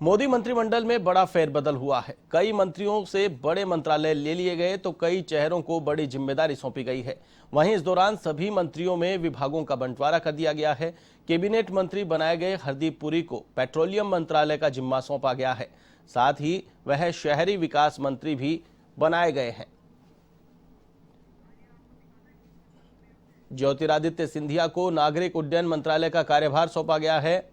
मोदी मंत्रिमंडल में बड़ा फेरबदल हुआ है। कई मंत्रियों से बड़े मंत्रालय ले लिए गए तो कई चेहरों को बड़ी जिम्मेदारी सौंपी गई है। वहीं इस दौरान सभी मंत्रियों में विभागों का बंटवारा कर दिया गया है। कैबिनेट मंत्री बनाए गए हरदीप पुरी को पेट्रोलियम मंत्रालय का जिम्मा सौंपा गया है। साथ ही वह शहरी विकास मंत्री भी बनाए गए हैं। ज्योतिरादित्य सिंधिया को नागरिक उड्डयन मंत्रालय का कार्यभार सौंपा गया है।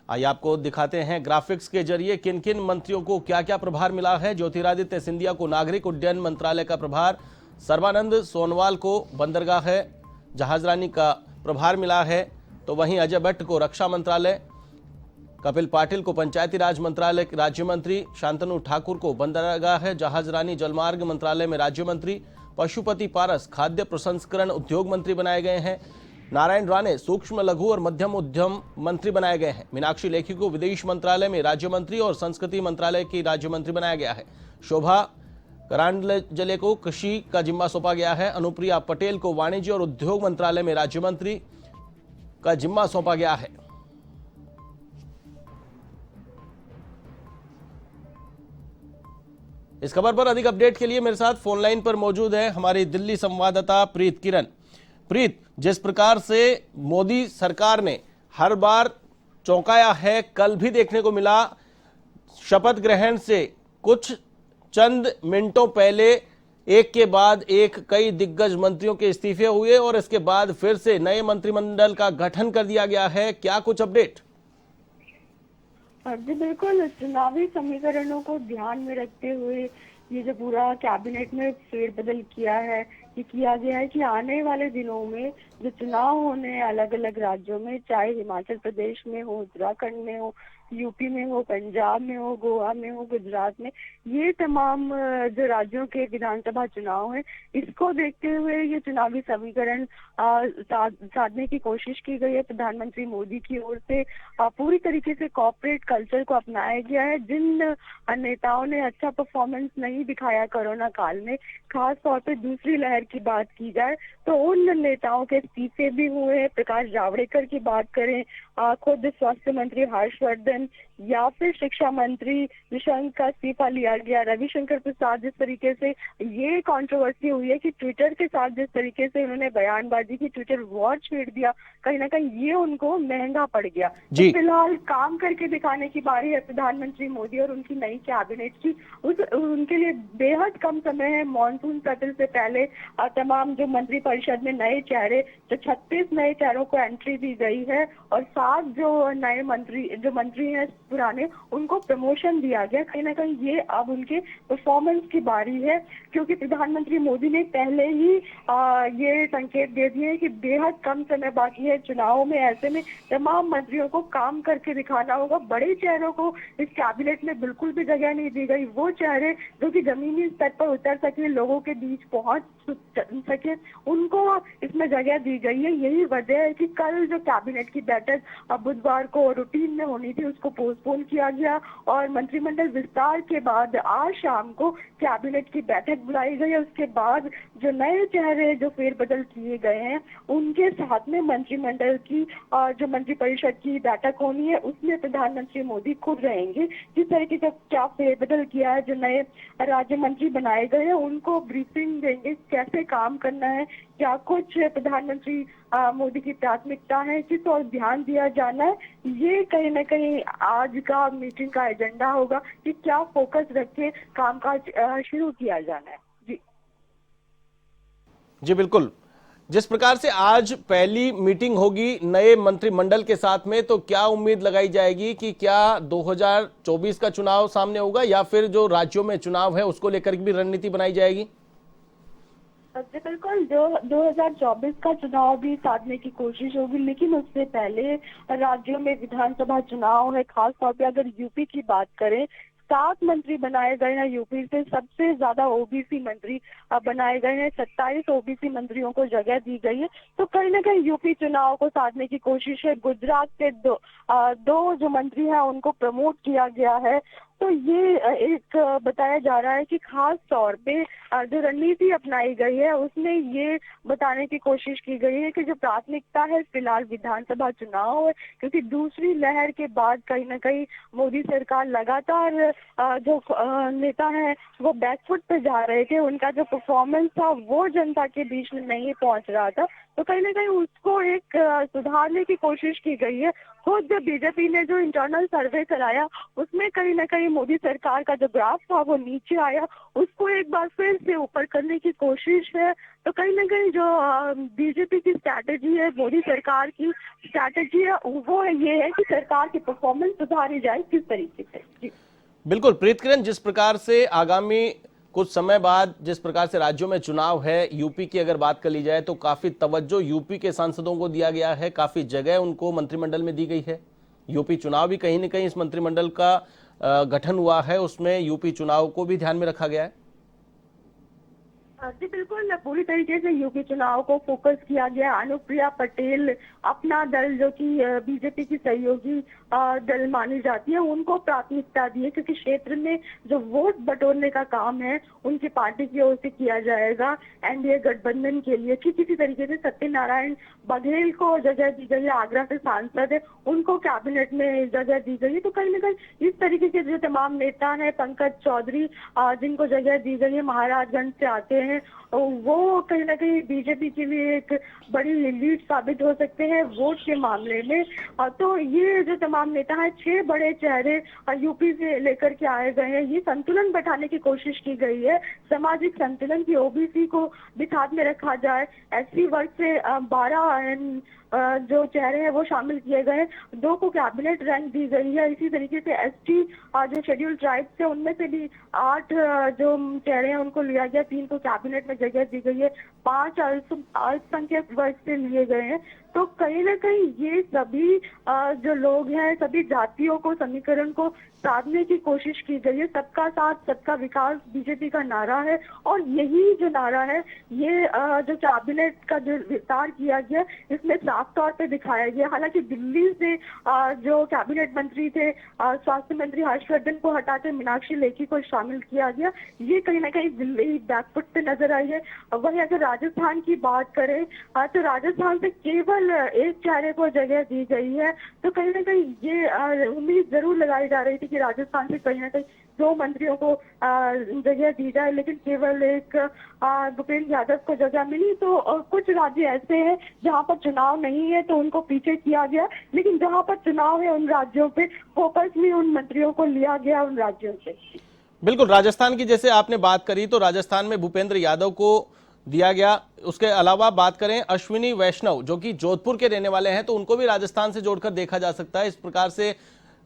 आइए आपको दिखाते हैं ग्राफिक्स के जरिए किन किन मंत्रियों को क्या क्या प्रभार मिला है। ज्योतिरादित्य सिंधिया को नागरिक उड्डयन मंत्रालय का प्रभार, सर्बानंद सोनोवाल को बंदरगाह जहाजरानी का प्रभार मिला है, तो वहीं अजय भट्ट को रक्षा मंत्रालय, कपिल पाटिल को पंचायती राज मंत्रालय राज्य मंत्री, शांतनु ठाकुर को बंदरगाह जहाजरानी जलमार्ग मंत्रालय में राज्य मंत्री, पशुपति पारस खाद्य प्रसंस्करण उद्योग मंत्री बनाए गए हैं, नारायण राणे सूक्ष्म लघु और मध्यम उद्यम मंत्री बनाए गए हैं, मीनाक्षी लेखी को विदेश मंत्रालय में राज्य मंत्री और संस्कृति मंत्रालय की राज्य मंत्री बनाया गया है, शोभा करांडले को कृषि का जिम्मा सौंपा गया है, अनुप्रिया पटेल को वाणिज्य और उद्योग मंत्रालय में राज्य मंत्री का जिम्मा सौंपा गया है। इस खबर पर अधिक अपडेट के लिए मेरे साथ फोन लाइन पर मौजूद है हमारी दिल्ली संवाददाता प्रीत किरण। प्रीत, जिस प्रकार से मोदी सरकार ने हर बार चौंकाया है, कल भी देखने को मिला शपथ ग्रहण से कुछ चंद मिनटों पहले एक के बाद एक कई दिग्गज मंत्रियों के इस्तीफे हुए और इसके बाद फिर से नए मंत्रिमंडल का गठन कर दिया गया है। क्या कुछ अपडेट? जी बिल्कुल, चुनावी समीकरणों को ध्यान में रखते हुए ये जो पूरा कैबिनेट में फेरबदल किया है, ये किया गया है कि आने वाले दिनों में जो चुनाव होने अलग अलग राज्यों में, चाहे हिमाचल प्रदेश में हो, उत्तराखंड में हो, यूपी में हो, पंजाब में हो, गोवा में हो, गुजरात में, ये तमाम जो राज्यों के विधानसभा चुनाव है, इसको देखते हुए ये चुनावी समीकरण साधने की कोशिश की गई है। प्रधानमंत्री मोदी की ओर से पूरी तरीके से कॉर्पोरेट कल्चर को अपनाया गया है। जिन नेताओं ने अच्छा परफॉर्मेंस नहीं दिखाया कोरोना काल में, खास तौर पे दूसरी लहर की बात की जाए तो उन नेताओं के इस्तीफे भी हुए हैं। प्रकाश जावड़ेकर की बात करें, खुद स्वास्थ्य मंत्री हर्षवर्धन या फिर शिक्षा मंत्री निशंक का इस्तीफा लिया गया। रविशंकर प्रसाद, जिस तरीके से ये कंट्रोवर्सी हुई है कि ट्विटर के साथ जिस तरीके से उन्होंने बयानबाजी की, ट्विटर वॉर छेड़ दिया, कहीं ना कहीं ये उनको महंगा पड़ गया। तो फिलहाल काम करके दिखाने की बारी है प्रधानमंत्री मोदी और उनकी नई कैबिनेट की। उनके लिए बेहद कम समय है। मॉनसून सत्र से पहले तमाम जो मंत्री परिषद में नए चेहरे, जो 36 नए चेहरों को एंट्री दी गई है और 7 जो नए मंत्री हैं पुराने, उनको प्रमोशन दिया गया। कहीं ना कहीं ये अब उनके परफॉर्मेंस की बारी है, क्योंकि प्रधानमंत्री मोदी ने पहले ही ये संकेत दे दिए कि बेहद कम समय बाकी है चुनाव में। ऐसे में तमाम मंत्रियों को काम करके दिखाना होगा। बड़े चेहरों को इस कैबिनेट में बिल्कुल भी जगह नहीं दी गई। वो चेहरे जो कि जमीनी स्तर पर उतर सके, लोगों के बीच पहुंच सके, उनको इसमें जगह दी गई है। यही वजह है कि कल जो कैबिनेट की बैठक बुधवार को रूटीन में होनी थी, उसको पोस्टपोन किया गया और मंत्रिमंडल विस्तार के बाद आज शाम को कैबिनेट की बैठक बुलाई गई है। उसके बाद जो नए चेहरे जो फेरबदल किए गए हैं, उनके साथ में मंत्रिमंडल की जो मंत्रिपरिषद की बैठक होनी है, उसमें प्रधानमंत्री मोदी खुद रहेंगे। जिस तरीके से क्या फेरबदल किया है, जो नए राज्य मंत्री बनाए गए हैं, उनको ब्रीफिंग देंगे कैसे काम करना है, क्या कुछ प्रधानमंत्री मोदी की प्राथमिकता है, किस और ध्यान दिया जाना है। ये कहीं ना कहीं आज का मीटिंग का एजेंडा होगा कि क्या फोकस रख के कामकाज शुरू किया जाना है। जी बिल्कुल, जिस प्रकार से आज पहली मीटिंग होगी नए मंत्रिमंडल के साथ में, तो क्या उम्मीद लगाई जाएगी कि क्या 2024 का चुनाव सामने होगा या फिर जो राज्यों में चुनाव है उसको लेकर भी रणनीति बनाई जाएगी? बिल्कुल, जो 2024 का चुनाव भी साधने की कोशिश होगी, लेकिन उससे पहले राज्यों में विधानसभा चुनाव है। खास तौर पे अगर यूपी की बात करें, 7 मंत्री बनाए गए हैं। यूपी से सबसे ज्यादा ओबीसी मंत्री बनाए गए हैं। 27 ओबीसी मंत्रियों को जगह दी गई है। तो कहीं ना कहीं यूपी चुनाव को साधने की कोशिश है। गुजरात के दो जो मंत्री हैं उनको प्रमोट किया गया है तो ये एक बताया जा रहा है कि खास तौर पे जो रणनीति अपनाई गई है उसमें ये बताने की कोशिश की गई है कि जो प्राथमिकता है फिलहाल विधानसभा चुनाव है, क्योंकि दूसरी लहर के बाद कहीं ना कहीं मोदी सरकार लगातार जो नेता है वो बैकफुट पे जा रहे थे। उनका जो परफॉर्मेंस था वो जनता के बीच में नहीं पहुंच रहा था, तो कहीं ना कहीं उसको एक सुधारने की कोशिश की गई है। खुद बीजेपी ने जो इंटरनल सर्वे कराया उसमें कहीं ना कहीं मोदी सरकार का जो ग्राफ था वो नीचे आया, उसको एक बार फिर से ऊपर करने की कोशिश है। तो कहीं ना कहीं जो बीजेपी की स्ट्रैटेजी है, मोदी सरकार की स्ट्रैटेजी है, वो ये है कि सरकार की परफॉर्मेंस सुधारी जाए किस तरीके से। जी बिल्कुल प्रीत किरण, जिस प्रकार से आगामी कुछ समय बाद जिस प्रकार से राज्यों में चुनाव है, यूपी की अगर बात कर ली जाए तो काफी तवज्जो यूपी के सांसदों को दिया गया है, काफी जगह उनको मंत्रिमंडल में दी गई है। यूपी चुनाव भी कहीं न कहीं इस मंत्रिमंडल का गठन हुआ है, उसमें यूपी चुनाव को भी ध्यान में रखा गया है। जी बिल्कुल, पूरी तरीके से यूपी चुनाव को फोकस किया गया। अनुप्रिया पटेल अपना दल जो कि बीजेपी की सहयोगी दल मानी जाती है उनको प्राथमिकता दी है, क्योंकि क्षेत्र में जो वोट बटोरने का काम है उनकी पार्टी की ओर से किया जाएगा एनडीए गठबंधन के लिए। ठीक इसी तरीके से सत्यनारायण बघेल को जगह दी गई है, आगरा से सांसद है, उनको कैबिनेट में जगह दी गई है। तो कहीं ना कहीं इस तरीके के जो तमाम नेता हैं, पंकज चौधरी जिनको जगह दी गई है महाराजगंज से आते हैं, वो कहीं ना कहीं बीजेपी के लिए एक बड़ी लीड साबित हो सकते हैं वोट के मामले में। तो ये जो तमाम नेता हैं, 6 बड़े चेहरे यूपी से लेकर के आए गए हैं। ये संतुलन बैठाने की कोशिश की गई है, सामाजिक संतुलन की, ओबीसी को भी साथ में रखा जाए। एससी वर्ग से 12 जो चेहरे हैं वो शामिल किए गए, 2 को कैबिनेट रैंक दी गई है। इसी तरीके से एसटी जो शेड्यूल ट्राइब्स है उनमें से भी 8 जो चेहरे हैं उनको लिया गया, 3 को कैबिनेट में जगह दी गई है, 5 अल्पसंख्यक वर्ग से लिए गए हैं। तो कहीं ना कहीं ये सभी जो लोग हैं, सभी जातियों को, समीकरण को साधने की कोशिश की गई है। सबका साथ सबका विकास बीजेपी का नारा है, और यही जो नारा है ये जो कैबिनेट का जो विस्तार किया गया इसमें साफ तौर पे दिखाया गया। हालांकि दिल्ली से जो कैबिनेट मंत्री थे, स्वास्थ्य मंत्री हर्षवर्धन को हटाकर मीनाक्षी लेखी को शामिल किया गया, ये कहीं ना कहीं दिल्ली बैकफुट पे नजर आई है। वहीं अगर राजस्थान की बात करें तो राजस्थान से केवल एक चेहरे को जगह दी गई है। तो कहीं ना कहीं ये उम्मीद जरूर लगाई जा रही थी कि राजस्थान से कहीं ना कहीं 2 मंत्रियों को जगह दी जाए, लेकिन केवल एक भूपेंद्र यादव को जगह मिली। तो कुछ राज्य ऐसे हैं जहां पर चुनाव नहीं है तो उनको पीछे किया गया, लेकिन जहां पर चुनाव है उन राज्यों पे फोकस में उन मंत्रियों को लिया गया उन राज्यों से। बिल्कुल, राजस्थान की जैसे आपने बात करी तो राजस्थान में भूपेंद्र यादव को दिया गया। उसके अलावा बात करें अश्विनी वैष्णव जो कि जोधपुर के रहने वाले हैं, तो उनको भी राजस्थान से जोड़कर देखा जा सकता है। इस प्रकार से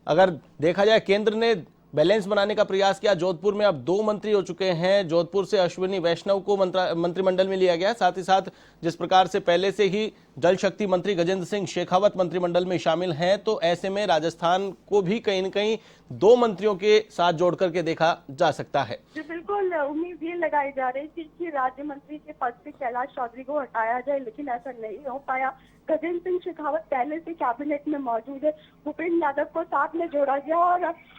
अगर देखा जाए, केंद्र ने बैलेंस बनाने का प्रयास किया। जोधपुर में अब 2 मंत्री हो चुके हैं, जोधपुर से अश्विनी वैष्णव को मंत्रिमंडल में लिया गया। साथ ही साथ जिस प्रकार से पहले से ही जल शक्ति मंत्री गजेंद्र सिंह शेखावत मंत्रिमंडल में शामिल हैं, तो ऐसे में राजस्थान को भी कहीं न कहीं 2 मंत्रियों के साथ जोड़ करके देखा जा सकता है। जी बिल्कुल, उम्मीद ये लगाई जा रही थी कि राज्य मंत्री के पद से कैलाश चौधरी को हटाया जाए, लेकिन ऐसा नहीं हो पाया। गजेंद्र सिंह शेखावत पहले से कैबिनेट में मौजूद है, भूपेंद्र यादव को साथ में जोड़ा गया।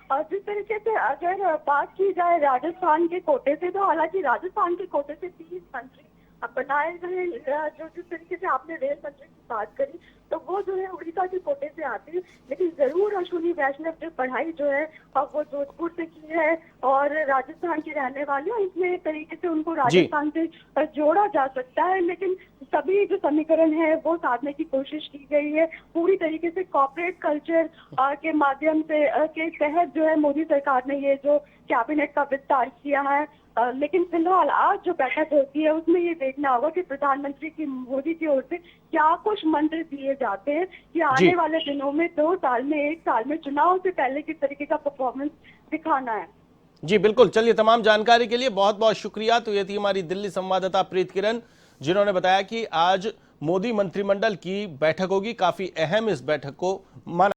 और जिस तरीके से अगर बात की जाए राजस्थान के कोटे से, तो हालांकि राजस्थान के कोटे से 30 मंत्री बनाए गए। जो जिस तरीके से आपने रेल मंत्री की बात करी, तो वो जो है उड़ीसा के कोटे से आते हैं, लेकिन जरूर अश्विनी वैष्णव जो पढ़ाई जो है वो जोधपुर से की है और राजस्थान की रहने वाली है, इसमें एक तरीके से उनको राजस्थान से जोड़ा जा सकता है। लेकिन सभी जो समीकरण है वो साधने की कोशिश की गई है। पूरी तरीके से कॉर्पोरेट कल्चर के माध्यम से के तहत जो है मोदी सरकार ने ये जो कैबिनेट का विस्तार किया है। लेकिन फिलहाल आज जो बैठक होती है उसमें ये देखना होगा कि प्रधानमंत्री की मोदी की ओर से क्या कुछ मंत्र दिए जाते हैं कि आने वाले दिनों में 2 साल में, 1 साल में चुनाव से पहले किस तरीके का परफॉर्मेंस दिखाना है। जी बिल्कुल, चलिए, तमाम जानकारी के लिए बहुत बहुत शुक्रिया। तो ये थी हमारी दिल्ली संवाददाता प्रीत किरण, जिन्होंने बताया कि आज मोदी मंत्रिमंडल की बैठक होगी। काफी अहम इस बैठक को माना